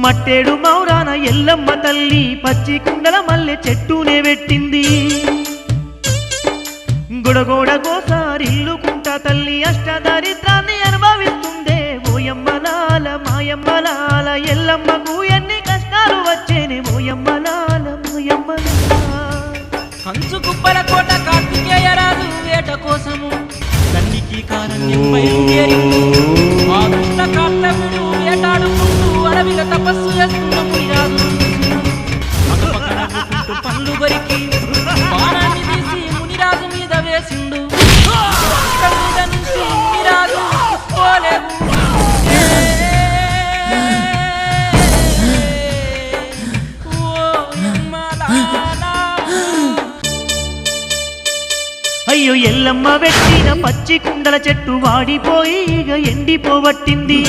మట్టేడు మౌరాన ఎల్లమ్మ తల్లి పచ్చి కుండల మల్లె చెట్టునే పెట్టింది గుడగోడ గోసారిల్లుకుంటా తల్లి అష్టదరిద్రాన్ని అనుభవిస్తుందే ఓయమ్మలాల మాయమ్మలాల ఎల్లమ్మకు ఎన్ని కష్టాలు వచ్చేనే ఓయమ్మలాల మాయమ్మలాల కంచు కుప్పల కోట కార్తికేయ రాజు వేట కోసము కన్నికి కారణ్యం బయలుదేరి ఆ దుష్ట కార్తవుడు వేటాడుకుంటూ అడవిలో తపస్సు చేస్తున్న మునిరాజు పక్కన పళ్ళు కొరికి బాణాన్ని తీసి మునిరాజు మీద వేసిండు మీద నుంచి మునిరాజు పోలేవు అయ్యో ఎల్లమ్మ పెట్టిన పచ్చి కుండల చెట్టు వాడిపోయి ఇక ఎండిపోవట్టింది